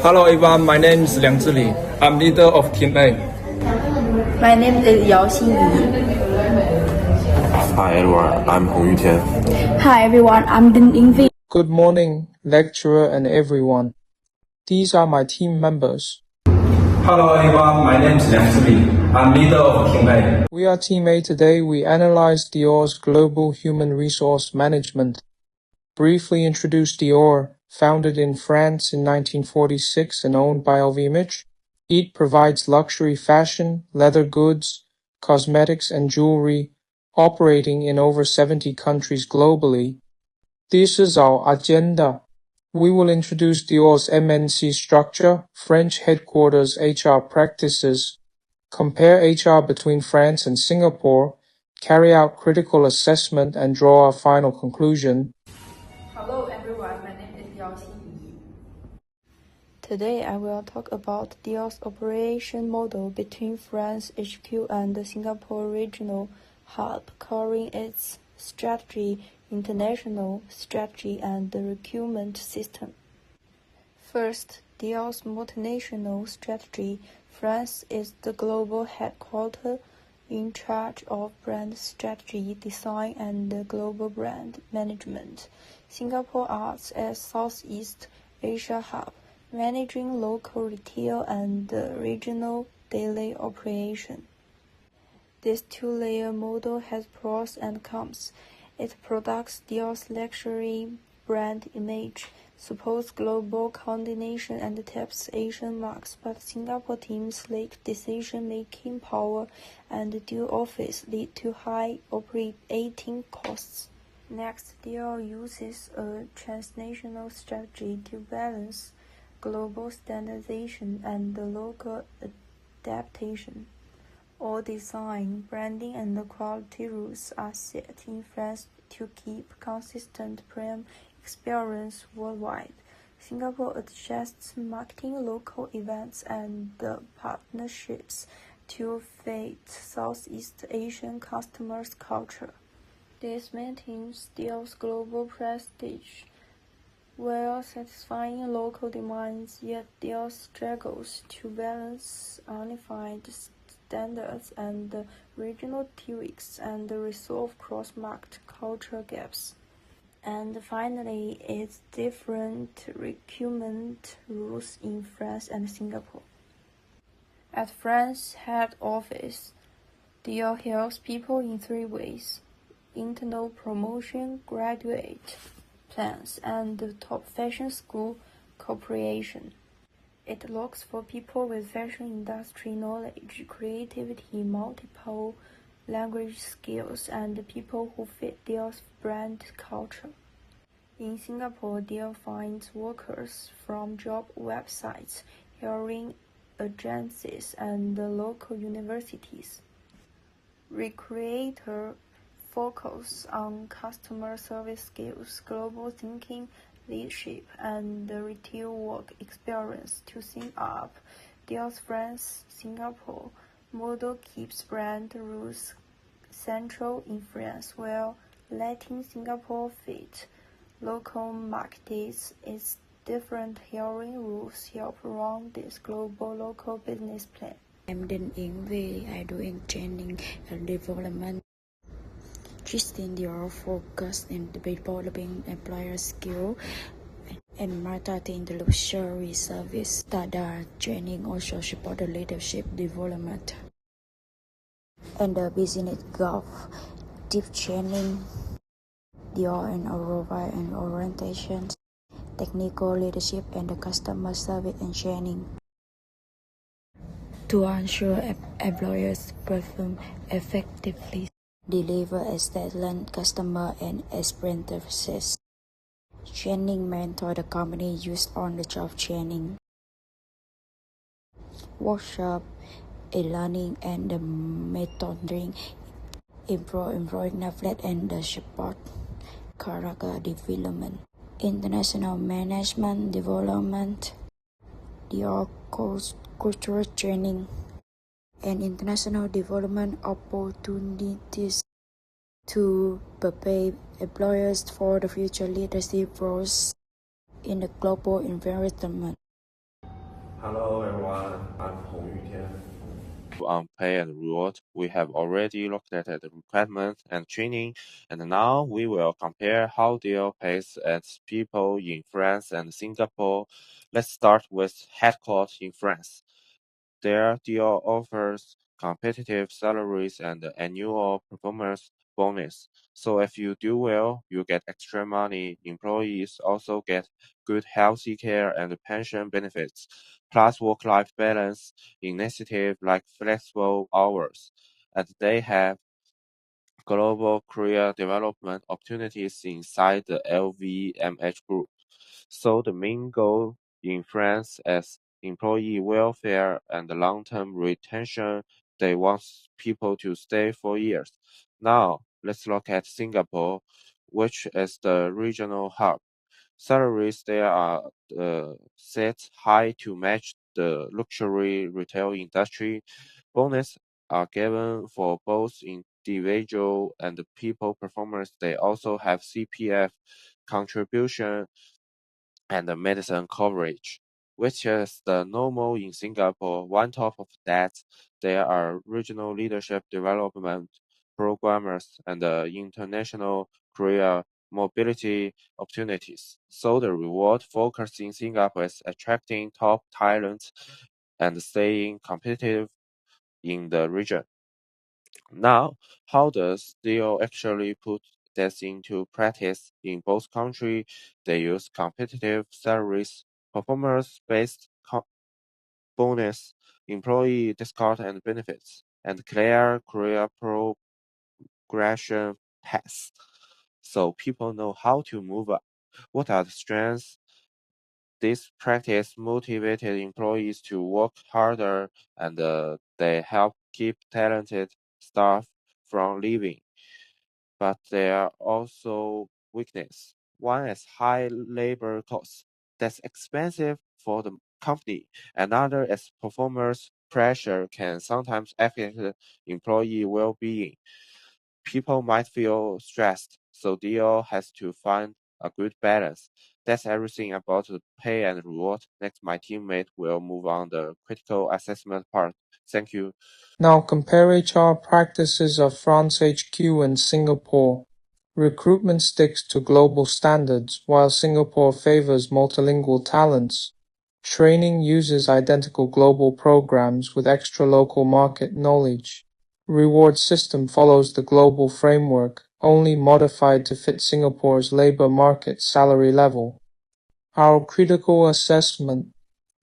Hello everyone, my name is Liang Zili. I'm leader of Team A. My name is Yao Xinyi. Hi everyone, I'm Hong Yutian. Hi everyone, I'm Ding Yingfei. Good morning, lecturer and everyone. These are my team members. Hello everyone, my name is Liang Zili. I'm leader of Team A. We are Team A today. We analyze Dior's global human resource management. Briefly introduce Dior, founded in France in 1946 and owned by LVMH. It provides luxury fashion, leather goods, cosmetics and jewelry, operating in over 70 countries globally. This is our agenda. We will introduce Dior's MNC structure, French headquarters HR practices, compare HR between France and Singapore, carry out critical assessment and draw a final conclusion. Hello everyone, my name is Yao Xinyi. Today I will talk about Dior's operation model between France HQ and the Singapore regional hub, covering its strategy, international strategy, and the recruitment system. First, Dior's multinational strategy. France is the global headquarters in charge of brand strategy, design, and global brand management. Singapore acts as Southeast Asia hub, managing local retail and regional daily operation. This two-layer model has pros and cons. It protects Dior's luxury brand image, supports global coordination, and taps Asian markets, but Singapore teams lack decision-making power, and dual office lead to high operating costs. Next, Dior uses a transnational strategy to balance global standardization and local adaptation. All design, branding, and quality rules are set in France to keep consistent premium experience worldwide. Singapore adjusts marketing, local events, and partnerships to fit Southeast Asian customers' culture. This maintains Dior's global prestige while satisfying local demands, yet Dior struggles to balance unified standards and regional tweaks and resolve cross-market cultural gaps. And finally, its different recruitment rules in France and Singapore. At France head office, Dior helps people in three ways: internal promotion, graduate plans, and top fashion school cooperation. It looks for people with fashion industry knowledge, creativity, multiple language skills, and people who fit Dior's brand culture. In Singapore, Dior finds workers from job websites, hiring agencies, and local universities. Recruiter focus on customer service skills, global thinking, leadership, and retail work experience. To sum up, Dior's France-Singapore model keeps brand rules central in France while letting Singapore fit local markets. Its different hiring rules help run this global local business plan. I'm Ding Yingfei. I do in training and development. Christine Dior focused in developing employer skill and marketing the luxury service. Tada training also support the leadership development. And the business golf deep training. Dior and Aurora and orientation, technical leadership, and the customer service and training. To ensure employers perform effectively, deliver excellent customer and experience services. Training mentor the company use on-the-job training. Workshop, e-learning, and the mentoring improve employee knowledge and the support character development. International management development. Dior cultural training and international development opportunities to prepare employers for the future leadership roles in the global environment. Hello everyone, I'm Hong Yutian. On pay and reward, we have already looked at the requirement and training, and now we will compare how Dior pays its people in France and Singapore. Let's start with headquarters in France. There, Dior offers competitive salaries and annual performance bonus. So if you do well, you get extra money. Employees also get good healthy care and pension benefits, plus work-life balance initiative like flexible hours. And they have global career development opportunities inside the LVMH group. So the main goal in France is employee welfare and long-term retention. They want people to stay for years. Now, let's look at Singapore, which is the regional hub. Salaries there are set high to match the luxury retail industry. Bonuses are given for both individual and people performers. They also have CPF contribution and medicine coverage, which is the normal in Singapore. On top of that, there are regional leadership development programs and international career mobility opportunities. So the reward focus in Singapore is attracting top talent and staying competitive in the region. Now, how does Theo actually put this into practice in both countries? They use competitive salaries, performance-based bonus, employee discount and benefits, and clear career progression paths. So people know how to move up. What are the strengths? This practice motivated employees to work harder, and they help keep talented staff from leaving. But there are also weaknesses. One is high labor costs. That's expensive for the company. Another is performance pressure can sometimes affect employee well-being. People might feel stressed, so DO has to find a good balance. That's everything about the pay and reward. Next, my teammate will move on the critical assessment part. Thank you. Now compare HR practices of France HQ and Singapore. Recruitment sticks to global standards, while Singapore favors multilingual talents. Training uses identical global programs with extra local market knowledge. Reward system follows the global framework, only modified to fit Singapore's labor market salary level. Our critical assessment.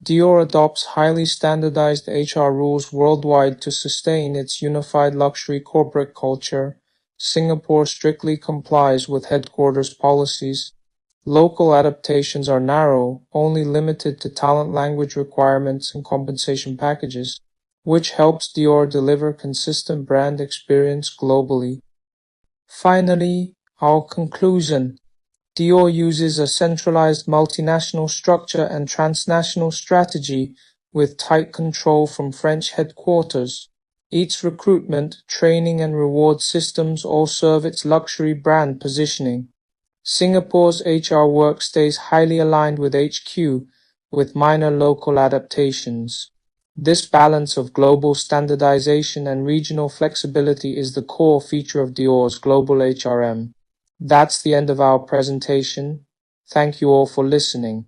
Dior adopts highly standardized HR rules worldwide to sustain its unified luxury corporate culture. Singapore strictly complies with headquarters policies. Local adaptations are narrow, only limited to talent language requirements and compensation packages, which helps Dior deliver consistent brand experience globally. Finally, our conclusion. Dior uses a centralized multinational structure and transnational strategy with tight control from French headquarters. Its recruitment, training and reward systems all serve its luxury brand positioning. Singapore's HR work stays highly aligned with HQ, with minor local adaptations. This balance of global standardization and regional flexibility is the core feature of Dior's global HRM. That's the end of our presentation. Thank you all for listening.